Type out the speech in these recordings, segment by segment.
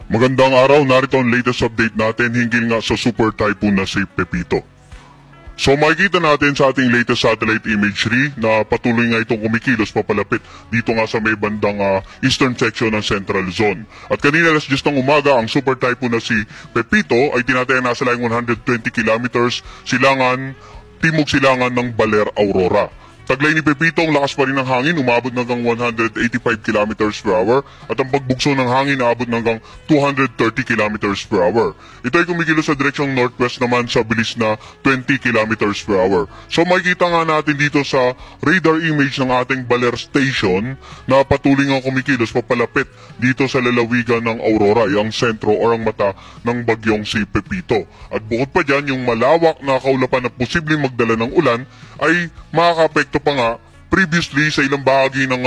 Magandang araw, narito ang latest update natin hinggil nga sa super typhoon na si Pepito. So makikita natin sa ating latest satellite imagery na patuloy nga itong kumikilos papalapit dito nga sa may bandang eastern section ng Central Luzon. At kanina alas 10 ng umaga, ang super typhoon na si Pepito ay tinataya nasa layong 120 kilometers timog silangan ng Baler, Aurora. Taglay ni Pepito, ang lakas pa rin ng hangin, umabot hanggang 185 kilometers per hour at ang pagbugso ng hangin naabot hanggang 230 kilometers per hour. Ito ay kumikilos sa direksyong northwest naman sa bilis na 20 kilometers per hour. So makikita nga natin dito sa radar image ng ating Baler Station na patuloy nga kumikilos papalapit dito sa lalawigan ng Aurora, yung sentro o ang mata ng bagyong si Pepito. At bukod pa dyan, yung malawak na kaulapan na posibleng magdala ng ulan ay makaka-apekto pa nga previously sa ilang bahagi ng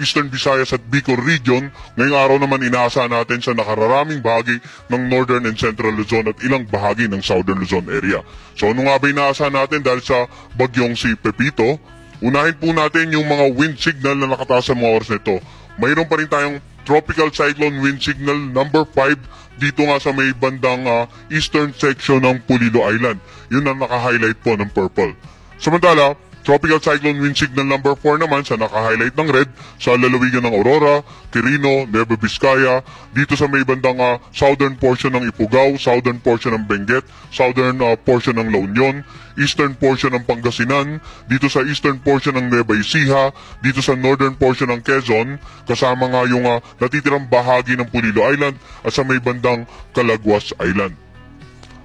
Eastern Visayas at Bicol region. Ngayong araw naman inaasahan natin sa nakararaming bahagi ng Northern and Central Luzon at ilang bahagi ng Southern Luzon area. So ano nga ba inaasahan natin dahil sa bagyong si Pepito? Unahin po natin yung mga wind signal na nakataas sa mga oras nito. Mayroon pa rin tayong Tropical Cyclone Wind Signal number 5 dito nga sa may bandang eastern section ng Pulilo Island. Yun ang naka-highlight po ng purple. Samantala, Tropical Cyclone Wind Signal number 4 naman sa naka-highlight ng red sa lalawigan ng Aurora, Quirino, Nueva Vizcaya, dito sa may bandang southern portion ng Ifugao, southern portion ng Benguet, southern portion ng La Union, eastern portion ng Pangasinan, dito sa eastern portion ng Nueva Ecija, dito sa northern portion ng Quezon, kasama nga yung natitirang bahagi ng Pulilo Island at sa may bandang Calaguas Island.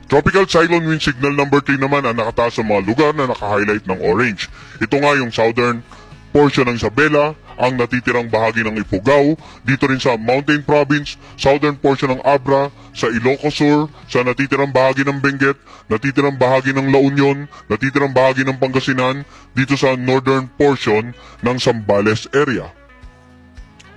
Tropical Cyclone Wind Signal number 3 naman ang nakataas sa mga lugar na naka-highlight ng orange. Ito nga yung southern portion ng Isabela, ang natitirang bahagi ng Ifugao, dito rin sa Mountain Province, southern portion ng Abra, sa Ilocos Sur, sa natitirang bahagi ng Benguet, natitirang bahagi ng La Union, natitirang bahagi ng Pangasinan, dito sa northern portion ng Zambales area.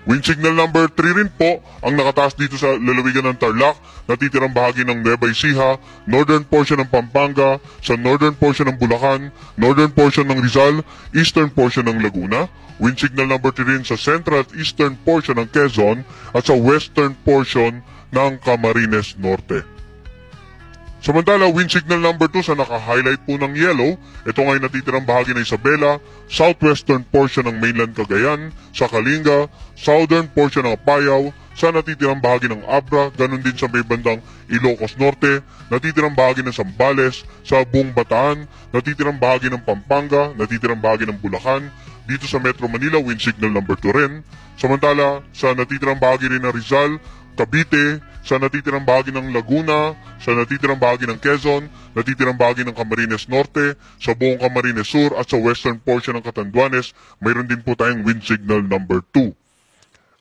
Wind signal number 3 rin po ang nakataas dito sa lalawigan ng Tarlac, natitirang bahagi ng Nueva Ecija, northern portion ng Pampanga, sa northern portion ng Bulacan, northern portion ng Rizal, eastern portion ng Laguna. Wind signal number 3 rin sa central at eastern portion ng Quezon at sa western portion ng Camarines Norte. Samantala, wind signal number 2 sa naka-highlight po ng yellow, ito nga'y natitirang bahagi ng Isabela, southwestern portion ng mainland Cagayan, sa Kalinga, southern portion ng Apayao, sa natitirang bahagi ng Abra, ganun din sa may bandang Ilocos Norte, natitirang bahagi ng Zambales, sa buong Bataan, natitirang bahagi ng Pampanga, natitirang bahagi ng Bulacan, dito sa Metro Manila, wind signal number 2 rin. Samantala, sa natitirang bahagi rin ng Rizal, Cavite, sa natitirang bahagi ng Laguna, sa natitirang bahagi ng Quezon, natitirang bahagi ng Camarines Norte, sa buong Camarines Sur at sa western portion ng Catanduanes, mayroon din po tayong wind signal number 2.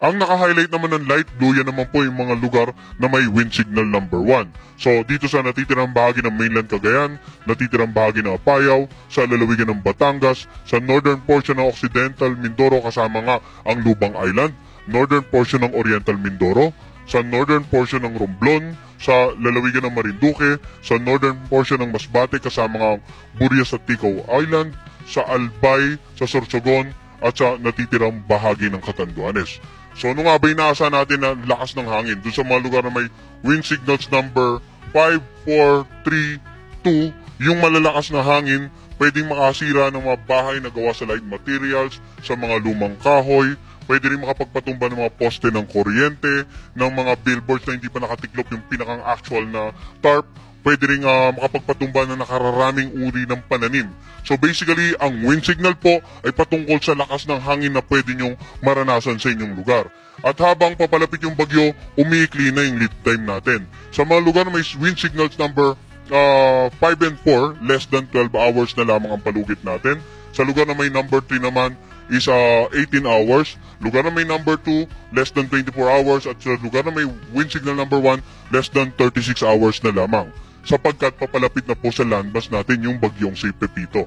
Ang naka-highlight naman ng light blue, yan naman po yung mga lugar na may wind signal number 1. So dito sa natitirang bahagi ng mainland Cagayan, natitirang bahagi ng Apayao, sa lalawigan ng Batangas, sa northern portion ng Occidental Mindoro kasama nga ang Lubang Island, northern portion ng Oriental Mindoro, sa northern portion ng Romblon, sa lalawigan ng Marinduque, sa northern portion ng Masbate kasama nga ang Burias at Ticao Island, sa Albay, sa Sorsogon, at sa natitirang bahagi ng Catanduanes. So ano nga ba inaasahan natin na lakas ng hangin? Doon sa mga lugar na may wind signals number 5, 4, 3, 2, yung malalakas na hangin, pwedeng makasira ng mga bahay na gawa sa light materials, sa mga lumang kahoy, pwede rin makapagpatumba ng mga poste ng kuryente, ng mga billboards na hindi pa nakatiklop yung pinakang actual na tarp, pwede rin makapagpatumba ng nakararaming uri ng pananim. So basically, ang wind signal po ay patungkol sa lakas ng hangin na pwede nyong maranasan sa inyong lugar. At habang papalapit yung bagyo, umiikli na yung lead time natin. Sa mga lugar na may wind signals number 5 and 4, less than 12 hours na lamang ang palugit natin. Sa lugar na may number 3 naman is 18 hours. Lugar na may number 2, less than 24 hours. At sa lugar na may wind signal number 1, less than 36 hours na lamang. Sapagkat papalapit na po sa landmass natin yung bagyong si Pepito.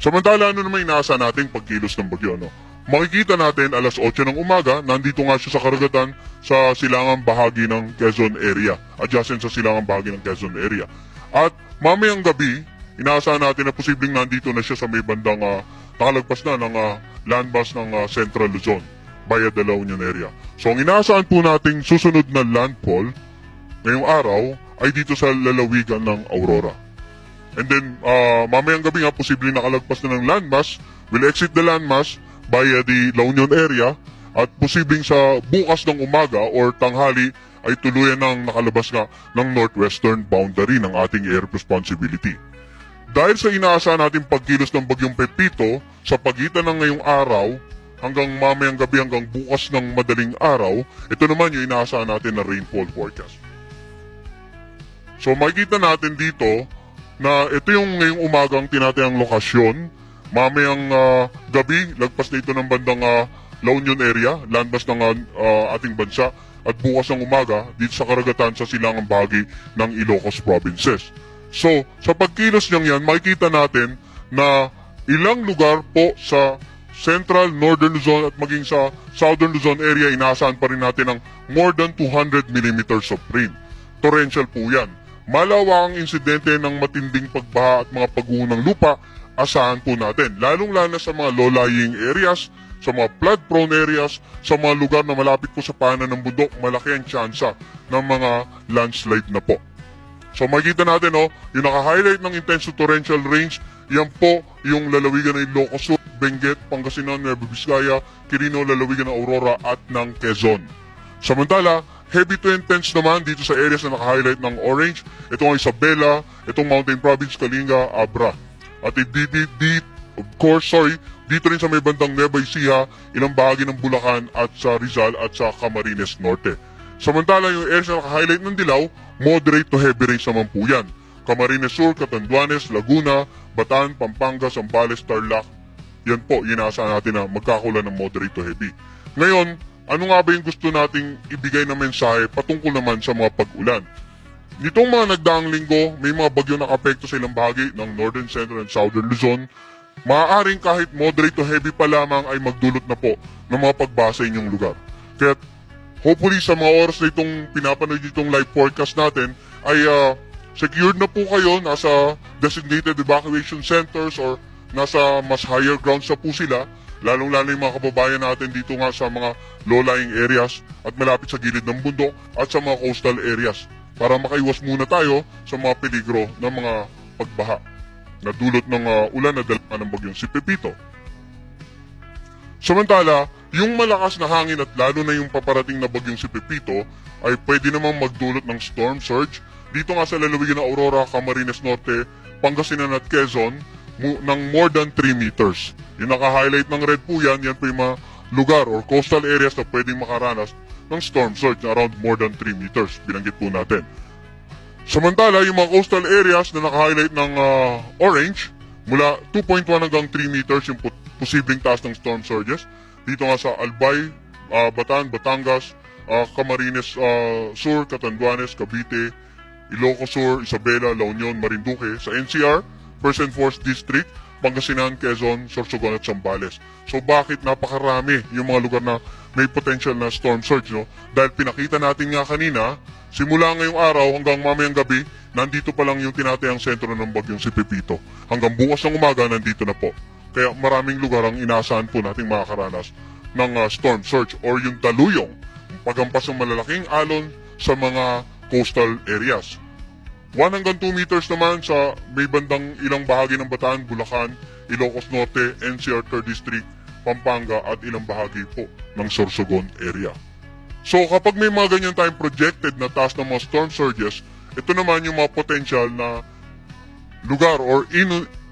Samantala, ano naman inaasahan natin pagkilos ng bagyo, no? Makikita natin alas 8 ng umaga, nandito nga siya sa karagatan sa silangang bahagi ng Quezon area. Adjacent sa silangang bahagi ng Quezon area. At mamayang gabi, inaasahan natin na posibleng nandito na siya sa may bandang nakalagpas na ng landmass ng Central Luzon. via the La Union area. So ang inaasahan po nating susunod na landfall ngayong araw ay dito sa lalawigan ng Aurora. And then mamayang gabi nga posibleng nakalagpas na ng landmass, will exit the landmass via the La Union area at posibleng sa bukas ng umaga or tanghali ay tuluyan ng nakalabas nga ng northwestern boundary ng ating air responsibility. Dahil sa inaasahan natin pagkilos ng bagyong Pepito sa pagitan ng ngayong araw hanggang mamayang gabi hanggang bukas ng madaling araw, ito naman yung inaasahan natin na rainfall forecast. So makikita natin dito na ito yung ngayong umagang tinatayang lokasyon. Mamayang gabi, lagpas na ito ng bandang La Union area, landmass ng ating bansa. At bukas ng umaga, dito sa karagatan sa silangang bahagi ng Ilocos provinces. So, sa pagkilos niyang yan, makikita natin na ilang lugar po sa Central, Northern Luzon at maging sa Southern Luzon area, inaasahan pa rin natin ng more than 200 millimeters of rain. Torrential po yan. Malawakang insidente ng matinding pagbaha at mga pagguho ng lupa, asahan po natin. Lalong-lalo sa mga low-lying areas, sa mga flood-prone areas, sa mga lugar na malapit po sa paanan ng bundok, malaki ang tsansa ng mga landslide na po. So makikita natin yung naka-highlight ng intense torrential rains, yan po yung lalawigan ng Ilocos Sur, Benguet, Pangasinan, Nueva Vizcaya, Quirino, lalawigan ng Aurora at ng Quezon. Samantala, heavy to intense naman dito sa areas na naka-highlight ng orange, itong Isabela, itong Mountain Province, Kalinga, Abra. At dito rin sa may bandang Nueva Ecija, ilang bahagi ng Bulacan at sa Rizal at sa Camarines Norte. Samantala yung areas na naka-highlight ng dilaw, moderate to heavy rains naman po yan. Camarines Sur, Catanduanes, Laguna, Bataan, Pampanga, Zambales, Tarlac. Yan po, inaasahan natin na magkakaroon ng moderate to heavy. Ngayon, ano nga ba yung gusto nating ibigay na mensahe patungkol naman sa mga pag-ulan? Nitong mga nagdaang linggo, may mga bagyo nakapekto sa ilang bahagi ng Northern, Central, and Southern Luzon. Maaaring kahit moderate to heavy pa lamang ay magdulot na po ng mga pagbasa inyong lugar. Kaya hopefully sa mga oras na itong pinapanood itong live forecast natin ay secured na po kayo, nasa designated evacuation centers or nasa mas higher grounds na po sila, lalong-lalo yung mga kababayan natin dito nga sa mga low-lying areas at malapit sa gilid ng bundok at sa mga coastal areas para makaiwas muna tayo sa mga peligro ng mga pagbaha na dulot ng ulan na dala ng bagyong si Pepito. Samantala, yung malakas na hangin at lalo na yung paparating na bagyong si Pepito ay pwede namang magdulot ng storm surge dito nga sa lalawigan ng Aurora, Camarines Norte, Pangasinan at Quezon ng more than 3 meters. Yung naka-highlight ng red po yan po yung mga lugar or coastal areas na pwedeng makaranas ng storm surge na around more than 3 meters. Binanggit po natin. Samantala, yung mga coastal areas na naka-highlight ng orange, mula 2.1 hanggang 3 meters yung posibleng taas ng storm surges. Dito nga sa Albay, Bataan, Batangas, Camarines Sur, Catanduanes, Cavite, Ilocos Sur, Isabela, La Union, Marinduque. Sa NCR, 1st and 4th District, Pangasinan, Quezon, Sorsogon at Zambales. So bakit napakarami yung mga lugar na may potential na storm surge, no? Dahil pinakita natin nga kanina, simula ngayong araw hanggang mamayang gabi, nandito pa lang yung tinatayang sentro ng bagyong si Pepito. Hanggang bukas ng umaga, nandito na po. Kaya maraming lugar ang inaasahan po nating makakaranas ng storm surge or yung daluyong, paghampas ng malalaking alon sa mga coastal areas. 1 hanggang 2 meters naman sa may bandang ilang bahagi ng Bataan, Bulacan, Ilocos Norte, NCR 3rd District, Pampanga at ilang bahagi po ng Sorsogon area. So kapag may mga ganyan tayong projected na taas ng mga storm surges, ito naman yung mga potential na lugar or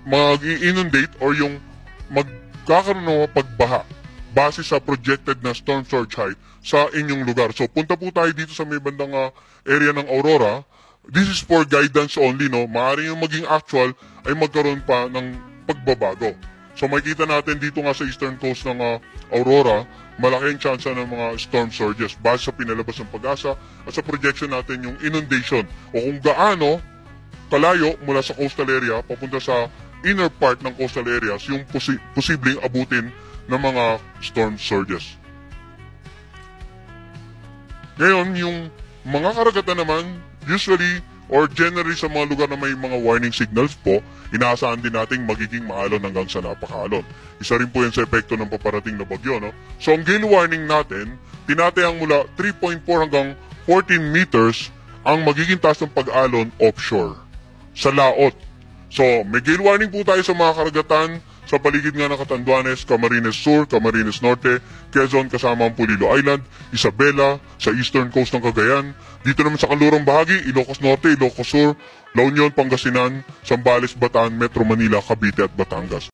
mag-inundate or yung magkakaroon ng pagbaha base sa projected na storm surge height sa inyong lugar. So punta po tayo dito sa may bandang area ng Aurora. This is for guidance only, no? Maaaring yung maging actual ay magkaroon pa ng pagbabago. So makikita natin dito nga sa eastern coast ng Aurora, malaki ang tsansa ng mga storm surges base sa pinalabas ng Pag-asa at sa projection natin yung inundation o kung gaano kalayo mula sa coastal area papunta sa inner part ng coastal areas yung posibleng abutin ng mga storm surges. Ngayon, yung mga karagatan naman, usually or generally sa mga lugar na may mga warning signals po, inaasahan din nating magiging maalon hanggang sa napakaalon. Isa rin po yan sa epekto ng paparating na bagyo, no? So ang gale warning natin, tinatayang mula 3.4 hanggang 14 meters ang magiging taas ng pag-alon offshore, sa laot. So may gale warning po tayo sa mga karagatan, sa paligid nga ng Catanduanes, Camarines Sur, Camarines Norte, Quezon kasama ang Pulilo Island, Isabela, sa eastern coast ng Cagayan. Dito naman sa kanlurang bahagi, Ilocos Norte, Ilocos Sur, La Union, Pangasinan, Zambales, Bataan, Metro Manila, Cavite at Batangas.